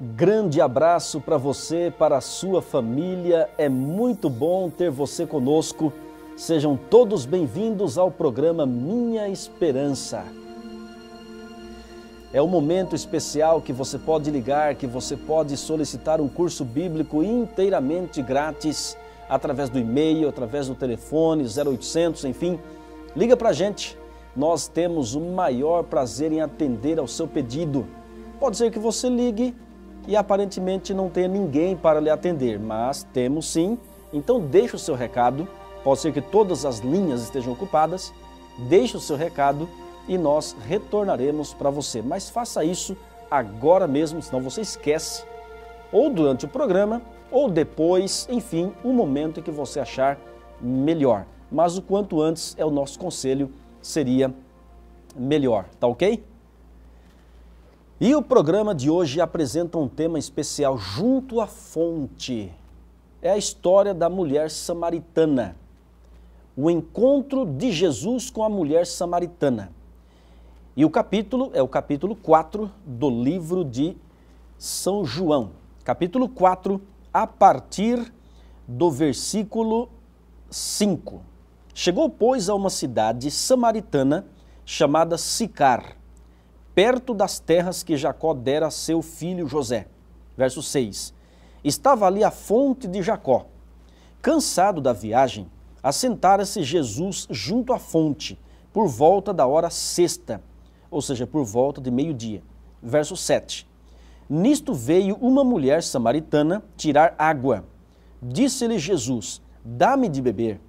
Grande abraço para você, para a sua família. É muito bom ter você conosco. Sejam todos bem-vindos ao programa Minha Esperança. É um momento especial que você pode ligar, que você pode solicitar um curso bíblico inteiramente grátis através do e-mail, através do telefone 0800, enfim. Liga para a gente. Nós temos o maior prazer em atender ao seu pedido. Pode ser que você ligue e aparentemente não tenha ninguém para lhe atender, mas temos sim. Então deixe o seu recado, pode ser que todas as linhas estejam ocupadas, deixe o seu recado e nós retornaremos para você. Mas faça isso agora mesmo, senão você esquece, ou durante o programa, ou depois, enfim, o momento em que você achar melhor. Mas o quanto antes é o nosso conselho, seria melhor, tá ok? E o programa de hoje apresenta um tema especial, Junto à Fonte. É a história da mulher samaritana. O encontro de Jesus com a mulher samaritana. E o capítulo é o capítulo 4 do livro de São João. Capítulo 4, a partir do versículo 5. Chegou, pois, a uma cidade samaritana chamada Sicar, perto das terras que Jacó dera a seu filho José. Verso 6. Estava ali a fonte de Jacó. Cansado da viagem, assentara-se Jesus junto à fonte, por volta da hora sexta, ou seja, por volta de meio-dia. Verso 7. Nisto veio uma mulher samaritana tirar água. Disse-lhe Jesus: dá-me de beber.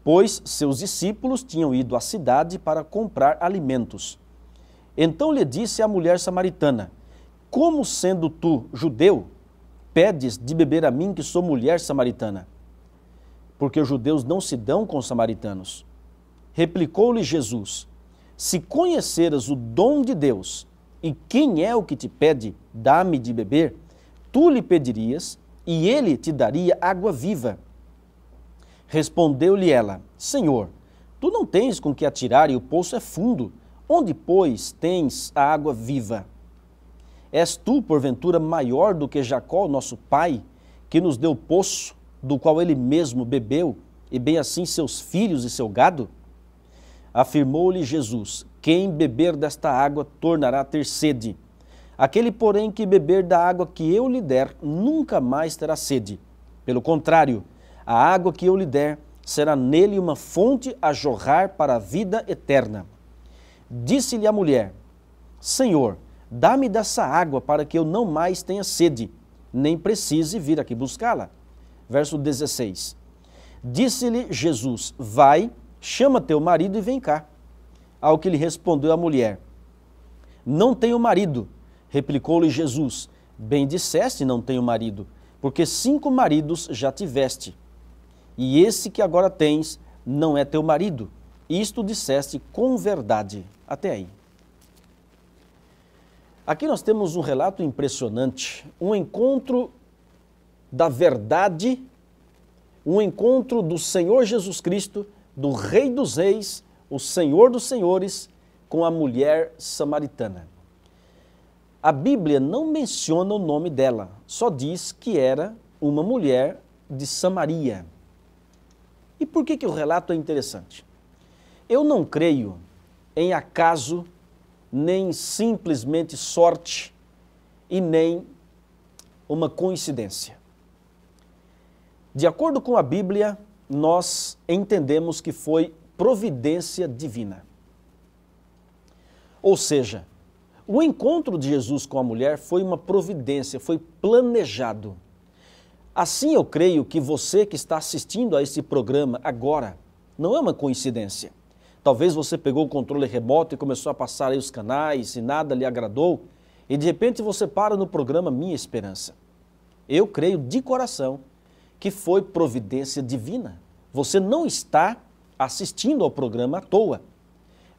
Pois seus discípulos tinham ido à cidade para comprar alimentos. Então lhe disse a mulher samaritana: como sendo tu judeu, pedes de beber a mim que sou mulher samaritana? Porque os judeus não se dão com os samaritanos. Replicou-lhe Jesus: se conheceras o dom de Deus, e quem é o que te pede, dá-me de beber, tu lhe pedirias, e ele te daria água viva. Respondeu-lhe ela: Senhor, tu não tens com que atirar e o poço é fundo. Onde, pois, tens a água viva? És tu, porventura, maior do que Jacó, nosso pai, que nos deu o poço, do qual ele mesmo bebeu, e bem assim seus filhos e seu gado? Afirmou-lhe Jesus: quem beber desta água tornará a ter sede. Aquele, porém, que beber da água que eu lhe der, nunca mais terá sede. Pelo contrário, a água que eu lhe der será nele uma fonte a jorrar para a vida eterna. Disse-lhe a mulher: Senhor, dá-me dessa água para que eu não mais tenha sede, nem precise vir aqui buscá-la. Verso 16. Disse-lhe Jesus: vai, chama teu marido e vem cá. Ao que lhe respondeu a mulher: não tenho marido. Replicou-lhe Jesus: bem disseste, não tenho marido, porque 5 maridos já tiveste, e esse que agora tens não é teu marido. Isto disseste com verdade. Até aí. Aqui nós temos um relato impressionante, um encontro da verdade, um encontro do Senhor Jesus Cristo, do Rei dos Reis, o Senhor dos Senhores, com a mulher samaritana. A Bíblia não menciona o nome dela, só diz que era uma mulher de Samaria. E por que o relato é interessante? Eu não creio em acaso, nem simplesmente sorte e nem uma coincidência. De acordo com a Bíblia, nós entendemos que foi providência divina. Ou seja, o encontro de Jesus com a mulher foi uma providência, foi planejado. Assim eu creio que você que está assistindo a esse programa agora, não é uma coincidência. Talvez você pegou o controle remoto e começou a passar aí os canais e nada lhe agradou, e de repente você para no programa Minha Esperança. Eu creio de coração que foi providência divina. Você não está assistindo ao programa à toa.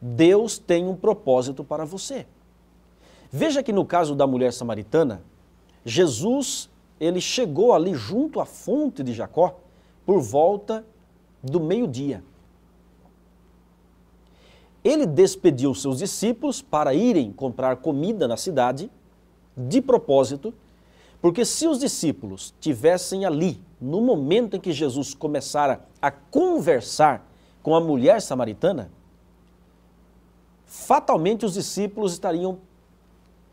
Deus tem um propósito para você. Veja que no caso da mulher samaritana, Jesus, ele chegou ali junto à fonte de Jacó por volta do meio-dia. Ele despediu seus discípulos para irem comprar comida na cidade, de propósito, porque se os discípulos tivessem ali, no momento em que Jesus começara a conversar com a mulher samaritana, fatalmente os discípulos estariam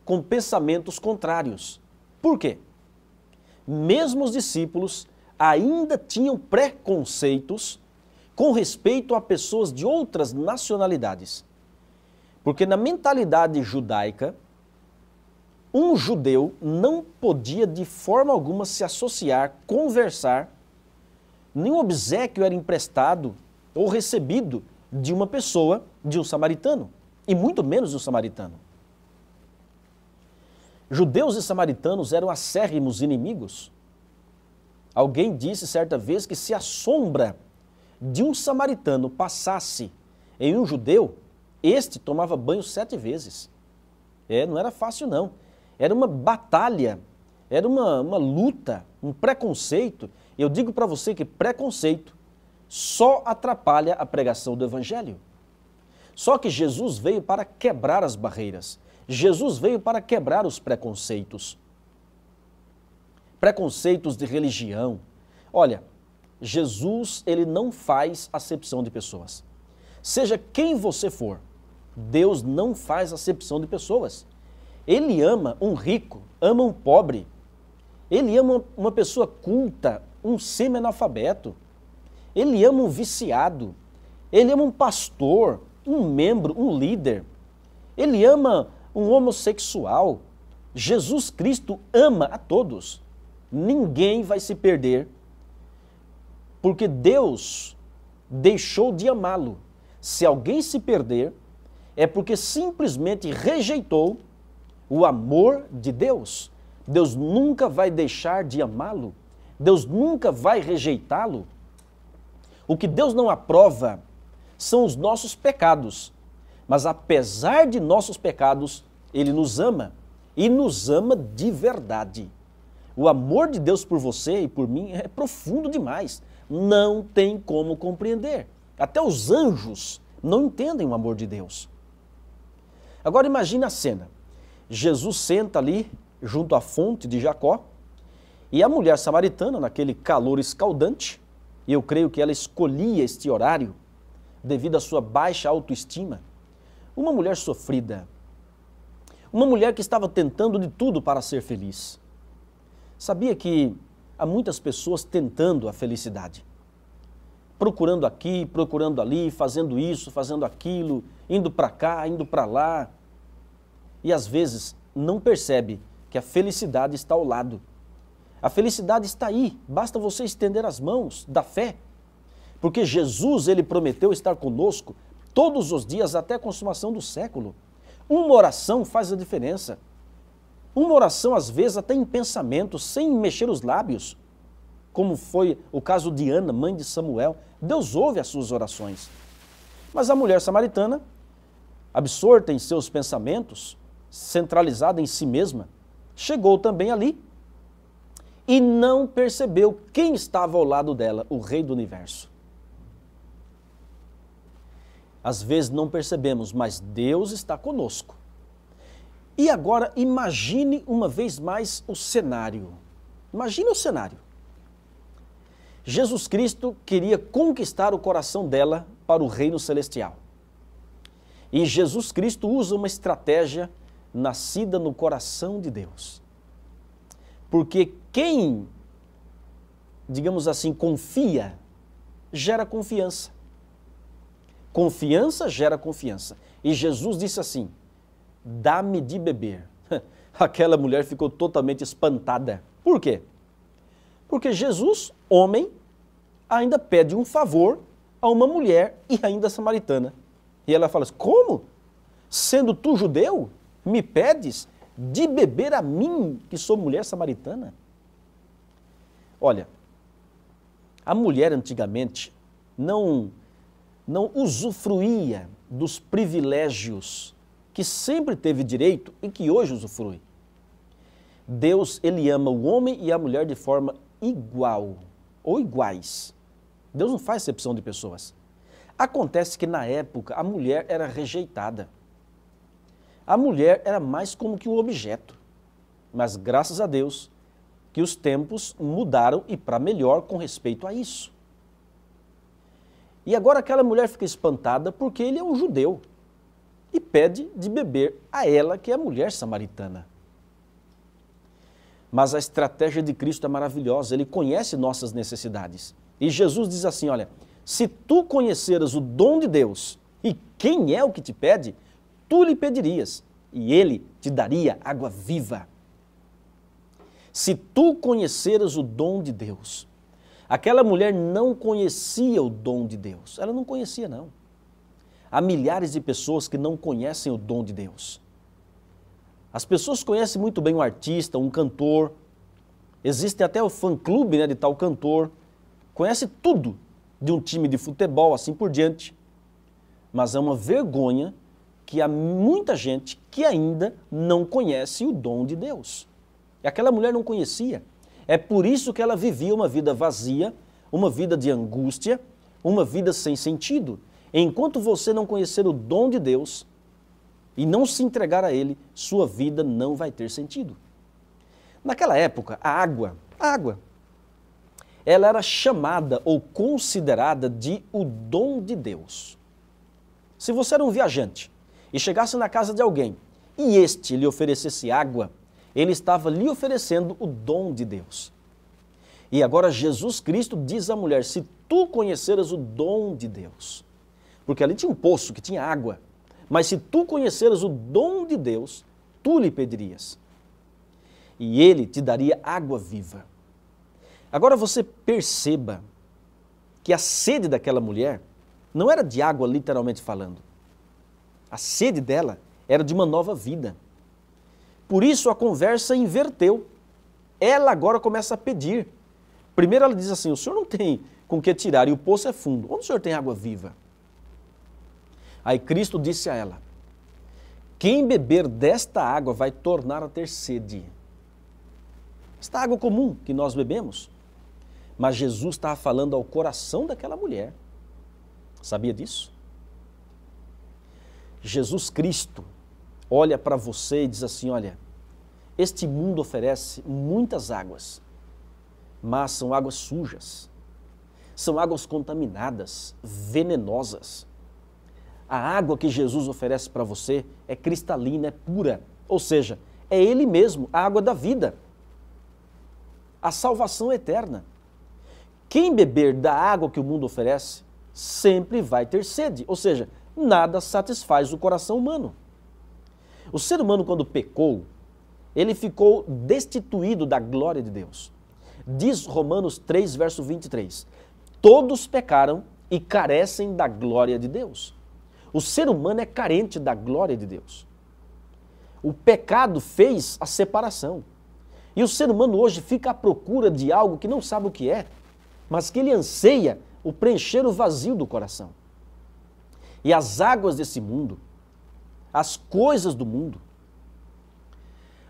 com pensamentos contrários. Por quê? Mesmo os discípulos ainda tinham preconceitos com respeito a pessoas de outras nacionalidades. Porque na mentalidade judaica, um judeu não podia de forma alguma se associar, conversar, nenhum obséquio era emprestado ou recebido de uma pessoa, de um samaritano, e muito menos de um samaritano. Judeus e samaritanos eram acérrimos inimigos. Alguém disse certa vez que se a sombra de um samaritano passasse em um judeu, este tomava banho 7 vezes. Não era fácil não. Era uma batalha, era uma luta, um preconceito. Eu digo para você que preconceito só atrapalha a pregação do Evangelho. Só que Jesus veio para quebrar as barreiras. Jesus veio para quebrar os preconceitos. Preconceitos de religião. Olha, Jesus, ele não faz acepção de pessoas. Seja quem você for, Deus não faz acepção de pessoas. Ele ama um rico, ama um pobre. Ele ama uma pessoa culta, um semi-analfabeto. Ele ama um viciado. Ele ama um pastor, um membro, um líder. Ele ama um homossexual. Jesus Cristo ama a todos. Ninguém vai se perder, porque Deus deixou de amá-lo. Se alguém se perder, é porque simplesmente rejeitou o amor de Deus. Deus nunca vai deixar de amá-lo. Deus nunca vai rejeitá-lo. O que Deus não aprova são os nossos pecados. Mas apesar de nossos pecados, Ele nos ama. E nos ama de verdade. O amor de Deus por você e por mim é profundo demais. Não tem como compreender. Até os anjos não entendem o amor de Deus. Agora imagine a cena. Jesus senta ali junto à fonte de Jacó e a mulher samaritana, naquele calor escaldante, e eu creio que ela escolhia este horário devido à sua baixa autoestima, uma mulher sofrida, uma mulher que estava tentando de tudo para ser feliz. Sabia que há muitas pessoas tentando a felicidade, procurando aqui, procurando ali, fazendo isso, fazendo aquilo, indo para cá, indo para lá, e às vezes não percebe que a felicidade está ao lado. A felicidade está aí, basta você estender as mãos da fé, porque Jesus, ele prometeu estar conosco todos os dias até a consumação do século. Uma oração faz a diferença. Uma oração, às vezes, até em pensamento, sem mexer os lábios, como foi o caso de Ana, mãe de Samuel. Deus ouve as suas orações. Mas a mulher samaritana, absorta em seus pensamentos, centralizada em si mesma, chegou também ali e não percebeu quem estava ao lado dela, o Rei do Universo. Às vezes não percebemos, mas Deus está conosco. E agora imagine uma vez mais o cenário. Imagine o cenário. Jesus Cristo queria conquistar o coração dela para o reino celestial. E Jesus Cristo usa uma estratégia nascida no coração de Deus. Porque quem, digamos assim, confia, gera confiança. Confiança gera confiança. E Jesus disse assim: dá-me de beber. Aquela mulher ficou totalmente espantada. Por quê? Porque Jesus, homem, ainda pede um favor a uma mulher e ainda samaritana. E ela fala assim: como? Sendo tu judeu, me pedes de beber a mim, que sou mulher samaritana? Olha, a mulher antigamente não usufruía dos privilégios que sempre teve direito e que hoje usufrui. Deus, ele ama o homem e a mulher de forma igual ou iguais. Deus não faz acepção de pessoas. Acontece que na época a mulher era rejeitada. A mulher era mais como que um objeto. Mas graças a Deus que os tempos mudaram e para melhor com respeito a isso. E agora aquela mulher fica espantada porque ele é um judeu e pede de beber a ela, que é a mulher samaritana. Mas a estratégia de Cristo é maravilhosa, ele conhece nossas necessidades. E Jesus diz assim, olha, se tu conheceras o dom de Deus e quem é o que te pede, tu lhe pedirias e ele te daria água viva. Se tu conheceras o dom de Deus, aquela mulher não conhecia o dom de Deus, ela não conhecia não. Há milhares de pessoas que não conhecem o dom de Deus. As pessoas conhecem muito bem um artista, um cantor, existe até o fã-clube, né, de tal cantor, conhece tudo de um time de futebol, assim por diante. Mas é uma vergonha que há muita gente que ainda não conhece o dom de Deus. E aquela mulher não conhecia. É por isso que ela vivia uma vida vazia, uma vida de angústia, uma vida sem sentido. Enquanto você não conhecer o dom de Deus e não se entregar a Ele, sua vida não vai ter sentido. Naquela época, a água, ela era chamada ou considerada de o dom de Deus. Se você era um viajante e chegasse na casa de alguém e este lhe oferecesse água, ele estava lhe oferecendo o dom de Deus. E agora Jesus Cristo diz à mulher, se tu conheceras o dom de Deus, porque ali tinha um poço que tinha água, mas se tu conheceras o dom de Deus, tu lhe pedirias. E ele te daria água viva. Agora você perceba que a sede daquela mulher não era de água literalmente falando. A sede dela era de uma nova vida. Por isso a conversa inverteu. Ela agora começa a pedir. Primeiro ela diz assim, o senhor não tem com que tirar e o poço é fundo. Onde o senhor tem água viva? Aí Cristo disse a ela, quem beber desta água vai tornar a ter sede. Esta água comum que nós bebemos. Mas Jesus estava falando ao coração daquela mulher. Sabia disso? Jesus Cristo olha para você e diz assim, olha, este mundo oferece muitas águas, mas são águas sujas, são águas contaminadas, venenosas. A água que Jesus oferece para você é cristalina, é pura, ou seja, é Ele mesmo, a água da vida, a salvação eterna. Quem beber da água que o mundo oferece, sempre vai ter sede, ou seja, nada satisfaz o coração humano. O ser humano, quando pecou, ele ficou destituído da glória de Deus. Diz Romanos 3, verso 23, todos pecaram e carecem da glória de Deus. O ser humano é carente da glória de Deus. O pecado fez a separação. E o ser humano hoje fica à procura de algo que não sabe o que é, mas que ele anseia o preencher o vazio do coração. E as águas desse mundo, as coisas do mundo,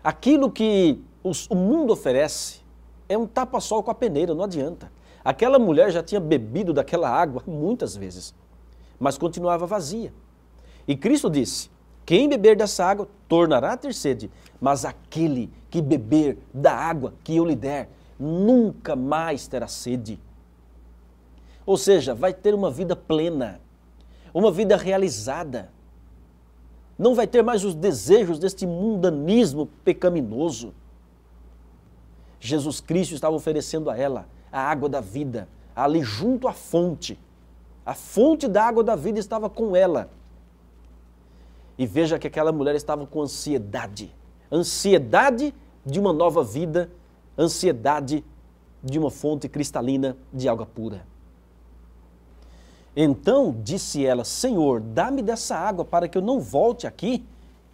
aquilo que o mundo oferece é um tapa-sol com a peneira, não adianta. Aquela mulher já tinha bebido daquela água muitas vezes, mas continuava vazia. E Cristo disse, quem beber dessa água tornará a ter sede, mas aquele que beber da água que eu lhe der, nunca mais terá sede. Ou seja, vai ter uma vida plena, uma vida realizada. Não vai ter mais os desejos deste mundanismo pecaminoso. Jesus Cristo estava oferecendo a ela a água da vida, ali junto à fonte. A fonte da água da vida estava com ela. E veja que aquela mulher estava com ansiedade. Ansiedade de uma nova vida, ansiedade de uma fonte cristalina de água pura. Então disse ela, Senhor, dá-me dessa água para que eu não volte aqui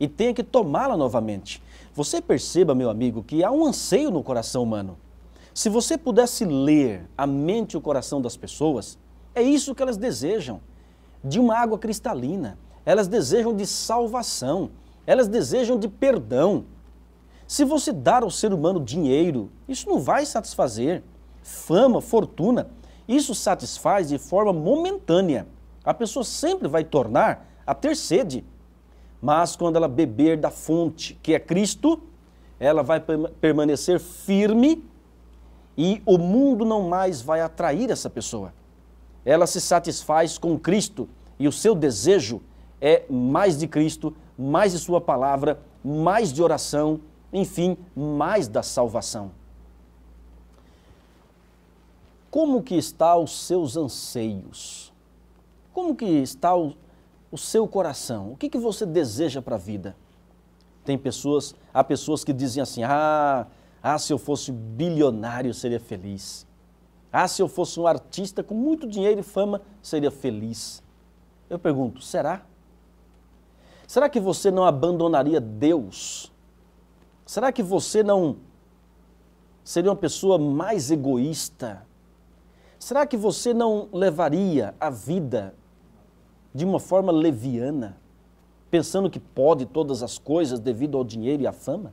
e tenha que tomá-la novamente. Você perceba, meu amigo, que há um anseio no coração humano. Se você pudesse ler a mente e o coração das pessoas, é isso que elas desejam, de uma água cristalina. Elas desejam de salvação, elas desejam de perdão. Se você dar ao ser humano dinheiro, isso não vai satisfazer. Fama, fortuna, isso satisfaz de forma momentânea. A pessoa sempre vai tornar a ter sede. Mas quando ela beber da fonte, que é Cristo, ela vai permanecer firme e o mundo não mais vai atrair essa pessoa. Ela se satisfaz com Cristo e o seu desejo é mais de Cristo, mais de sua palavra, mais de oração, enfim, mais da salvação. Como que está os seus anseios? Como que está o seu coração? O que você deseja para a vida? Há pessoas que dizem assim, se eu fosse bilionário seria feliz. Se eu fosse um artista com muito dinheiro e fama, seria feliz. Eu pergunto, será? Será que você não abandonaria Deus? Será que você não seria uma pessoa mais egoísta? Será que você não levaria a vida de uma forma leviana, pensando que pode todas as coisas devido ao dinheiro e à fama?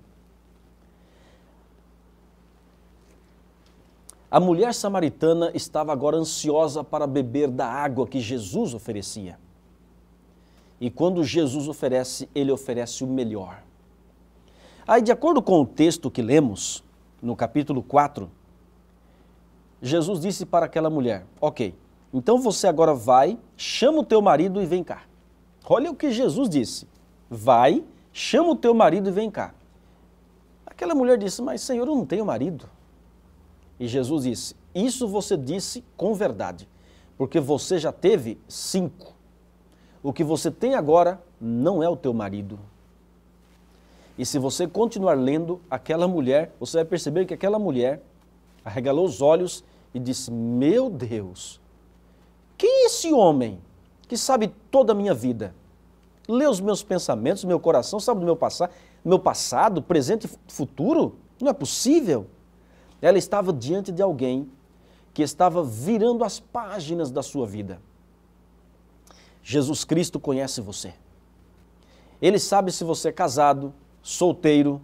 A mulher samaritana estava agora ansiosa para beber da água que Jesus oferecia. E quando Jesus oferece, ele oferece o melhor. Aí, de acordo com o texto que lemos, no capítulo 4, Jesus disse para aquela mulher, ok, então você agora vai, chama o teu marido e vem cá. Olha o que Jesus disse, vai, chama o teu marido e vem cá. Aquela mulher disse, mas Senhor, eu não tenho marido. E Jesus disse, isso você disse com verdade, porque você já teve 5. O que você tem agora não é o teu marido. E se você continuar lendo aquela mulher, você vai perceber que aquela mulher arregalou os olhos e disse, meu Deus, quem é esse homem que sabe toda a minha vida? Lê os meus pensamentos, meu coração, sabe do meu passado, presente e futuro? Não é possível. Ela estava diante de alguém que estava virando as páginas da sua vida. Jesus Cristo conhece você. Ele sabe se você é casado, solteiro.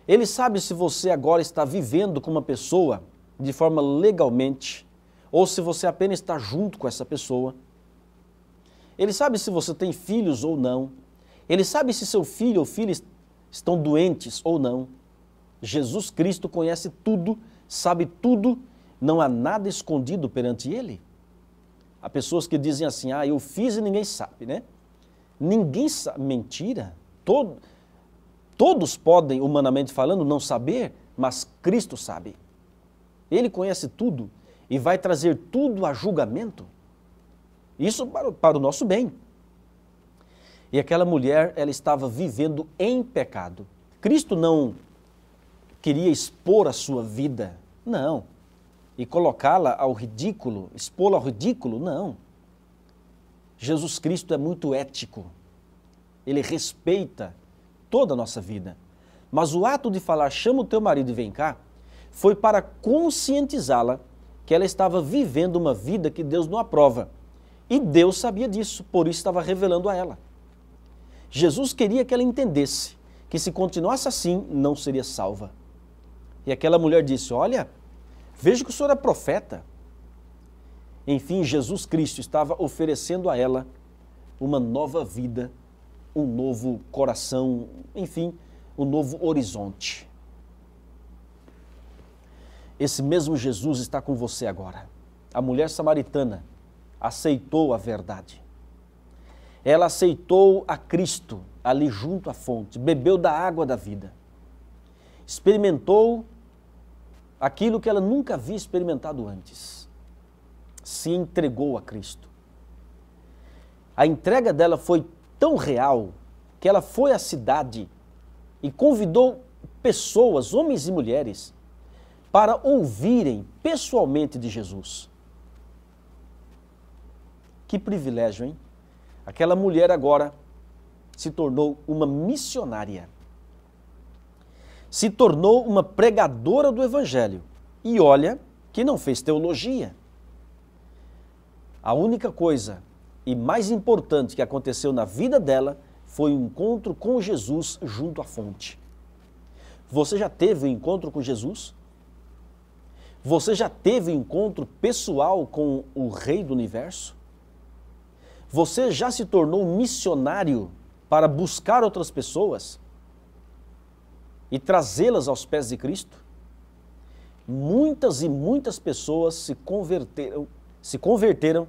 Ele sabe se você agora está vivendo com uma pessoa de forma legalmente, ou se você apenas está junto com essa pessoa. Ele sabe se você tem filhos ou não. Ele sabe se seu filho ou filha estão doentes ou não. Jesus Cristo conhece tudo, sabe tudo, não há nada escondido perante Ele. Há pessoas que dizem assim, eu fiz e ninguém sabe, né? Ninguém sabe, mentira. Todos podem, humanamente falando, não saber, mas Cristo sabe. Ele conhece tudo e vai trazer tudo a julgamento. Isso para o nosso bem. E aquela mulher, ela estava vivendo em pecado. Cristo não queria expor a sua vida, não. E colocá-la ao ridículo, expô-la ao ridículo, não. Jesus Cristo é muito ético. Ele respeita toda a nossa vida. Mas o ato de falar, chama o teu marido e vem cá, foi para conscientizá-la que ela estava vivendo uma vida que Deus não aprova. E Deus sabia disso, por isso estava revelando a ela. Jesus queria que ela entendesse que se continuasse assim, não seria salva. E aquela mulher disse, olha, veja que o senhor é profeta. Enfim, Jesus Cristo estava oferecendo a ela uma nova vida, um novo coração, enfim, um novo horizonte. Esse mesmo Jesus está com você agora. A mulher samaritana aceitou a verdade. Ela aceitou a Cristo ali junto à fonte, bebeu da água da vida. Experimentou aquilo que ela nunca havia experimentado antes. Se entregou a Cristo. A entrega dela foi tão real que ela foi à cidade e convidou pessoas, homens e mulheres, para ouvirem pessoalmente de Jesus. Que privilégio, hein? Aquela mulher agora se tornou uma missionária. Se tornou uma pregadora do Evangelho. E olha que não fez teologia. A única coisa e mais importante que aconteceu na vida dela foi o encontro com Jesus junto à fonte. Você já teve um encontro com Jesus? Você já teve um encontro pessoal com o Rei do Universo? Você já se tornou um missionário para buscar outras pessoas? e trazê-las aos pés de Cristo, muitas e muitas pessoas se converteram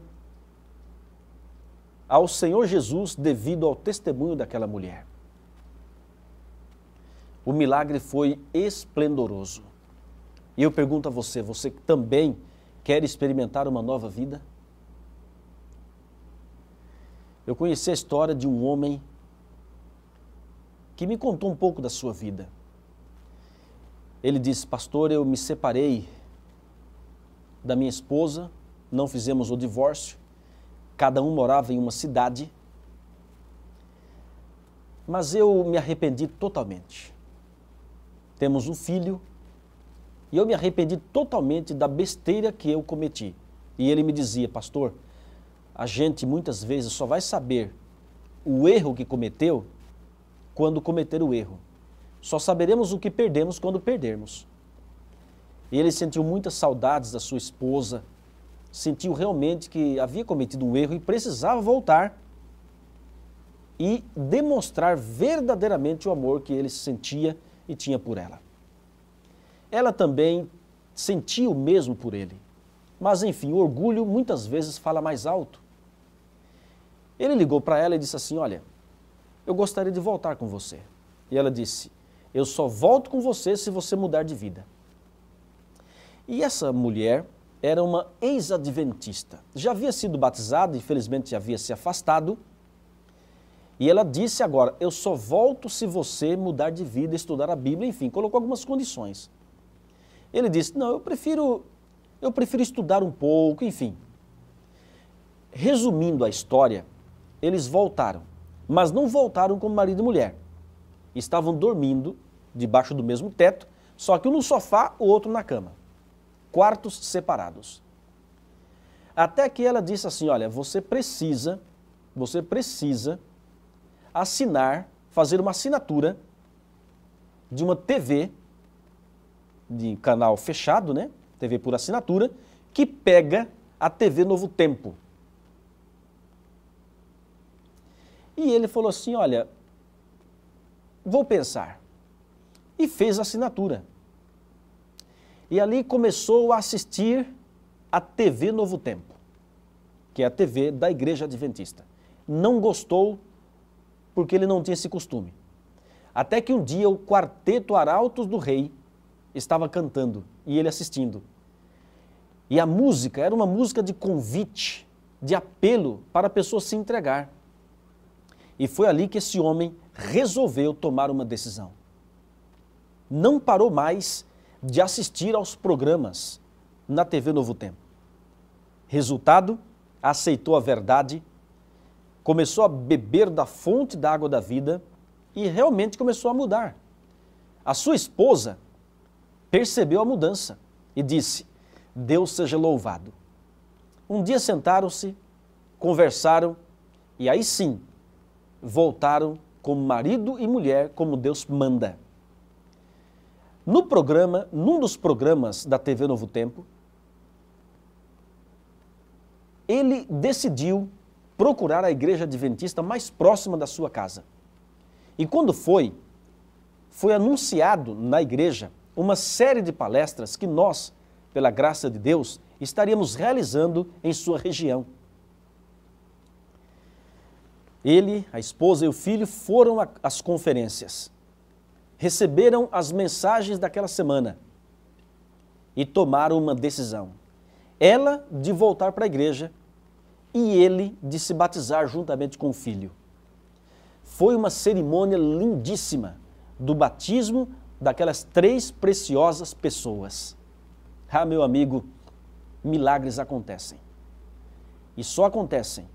ao Senhor Jesus devido ao testemunho daquela mulher. O milagre foi esplendoroso. E eu pergunto a você, você também quer experimentar uma nova vida? Eu conheci a história de um homem que me contou um pouco da sua vida. Ele disse: pastor, eu me separei da minha esposa, não fizemos o divórcio, cada um morava em uma cidade, mas eu me arrependi totalmente. Temos um filho e eu me arrependi totalmente da besteira que eu cometi. E ele me dizia: pastor, a gente muitas vezes só vai saber o erro que cometeu quando cometer o erro. Só saberemos o que perdemos quando perdermos. E ele sentiu muitas saudades da sua esposa, sentiu realmente que havia cometido um erro e precisava voltar e demonstrar verdadeiramente o amor que ele sentia e tinha por ela. Ela também sentia o mesmo por ele. Mas enfim, o orgulho muitas vezes fala mais alto. Ele ligou para ela e disse assim: olha, eu gostaria de voltar com você. E ela disse: eu só volto com você se você mudar de vida. E essa mulher era uma ex-adventista. Já havia sido batizada, infelizmente havia se afastado. E ela disse agora: eu só volto se você mudar de vida, estudar a Bíblia, enfim, colocou algumas condições. Ele disse: não, eu prefiro estudar um pouco, enfim. Resumindo a história, eles voltaram, mas não voltaram como marido e mulher. Estavam dormindo debaixo do mesmo teto, só que um no sofá, o outro na cama. Quartos separados. Até que ela disse assim: olha, você precisa fazer uma assinatura de uma TV, de canal fechado, né? TV por assinatura, que pega a TV Novo Tempo. E ele falou assim: olha, vou pensar. E fez a assinatura. E ali começou a assistir a TV Novo Tempo, que é a TV da Igreja Adventista. Não gostou porque ele não tinha esse costume. Até que um dia o Quarteto Arautos do Rei estava cantando e ele assistindo. E a música era uma música de convite, de apelo para a pessoa se entregar. E foi ali que esse homem resolveu tomar uma decisão. Não parou mais de assistir aos programas na TV Novo Tempo. Resultado, aceitou a verdade, começou a beber da fonte da água da vida e realmente começou a mudar. A sua esposa percebeu a mudança e disse: Deus seja louvado. Um dia sentaram-se, conversaram e aí sim voltaram como marido e mulher, como Deus manda. Num dos programas da TV Novo Tempo, ele decidiu procurar a igreja adventista mais próxima da sua casa. E quando foi anunciado na igreja uma série de palestras que nós, pela graça de Deus, estaríamos realizando em sua região. Ele, a esposa e o filho foram às conferências, receberam as mensagens daquela semana e tomaram uma decisão. Ela de voltar para a igreja e ele de se batizar juntamente com o filho. Foi uma cerimônia lindíssima do batismo daquelas 3 preciosas pessoas. Ah, meu amigo, milagres acontecem. E só acontecem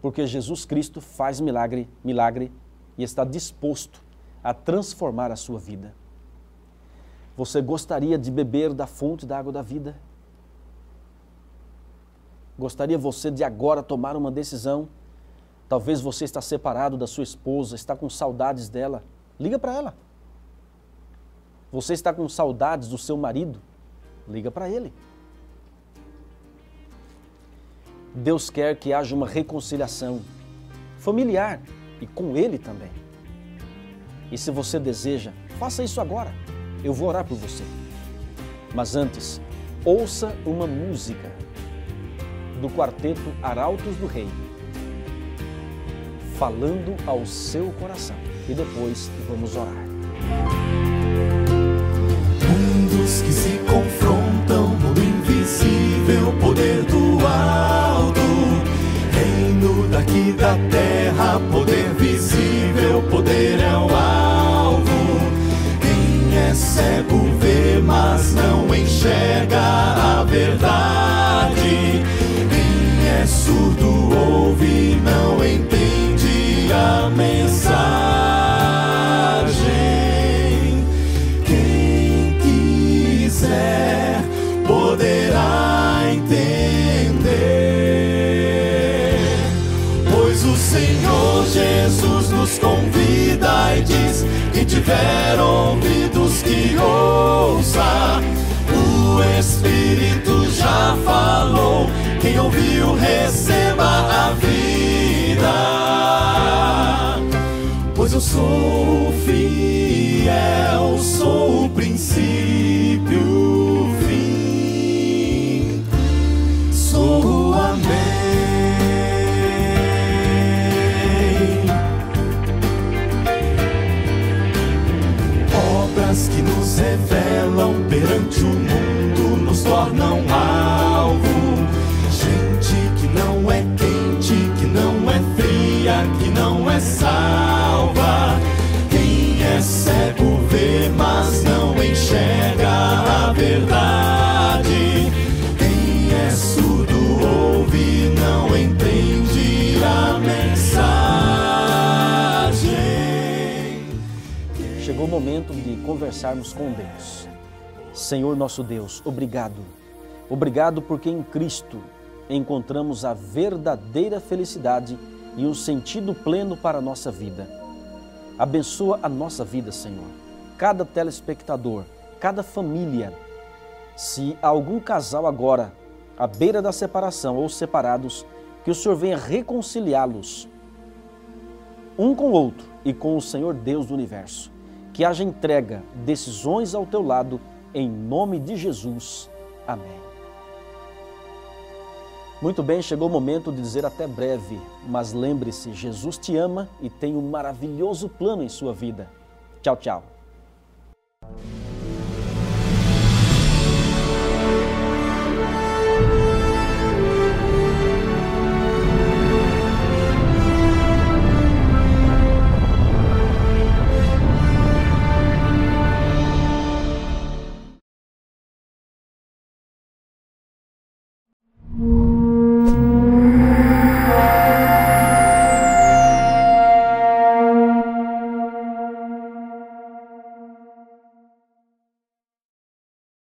porque Jesus Cristo faz milagre e está disposto a transformar a sua vida. Você gostaria de beber da fonte da água da vida? Gostaria você de agora tomar uma decisão? Talvez você está separado da sua esposa, está com saudades dela. Liga para ela. Você está com saudades do seu marido? Liga para ele. Deus quer que haja uma reconciliação familiar e com ele também. E se você deseja, Faça isso agora. Eu vou orar por você. Mas antes, ouça uma música do quarteto Arautos do Rei, falando ao seu coração. E depois vamos orar. Mundos que se confrontam no invisível poder do alto. Reino daqui da terra, poder visível, poder é o alvo. Quem é cego vê, mas não enxerga a verdade. Quem é surdo ouve, não entende a mensagem. Quem quiser poderá entender, pois o Senhor Jesus nos convida e diz: quem tiver ouvidos que ouça. O Espírito já falou, quem ouviu receba a vida. Pois eu sou fiel, sou o princípio, o fim, sou o amém. Obras que nos revelam perante o mundo, nos tornam alvo. Gente que não é quente, que não é fria, que não é salva. Quem é cego vê, mas não enxerga a verdade. Quem é surdo ouve, não entende a mensagem. Chegou o momento de conversarmos com Deus. Senhor nosso Deus, obrigado. Obrigado porque em Cristo encontramos a verdadeira felicidade e um sentido pleno para a nossa vida. Abençoa a nossa vida, Senhor. Cada telespectador, cada família. Se há algum casal agora à beira da separação ou separados, que o Senhor venha reconciliá-los um com o outro e com o Senhor Deus do universo. Que haja entrega, decisões ao teu lado, em nome de Jesus. Amém. Muito bem, chegou o momento de dizer até breve, mas lembre-se, Jesus te ama e tem um maravilhoso plano em sua vida. Tchau, tchau.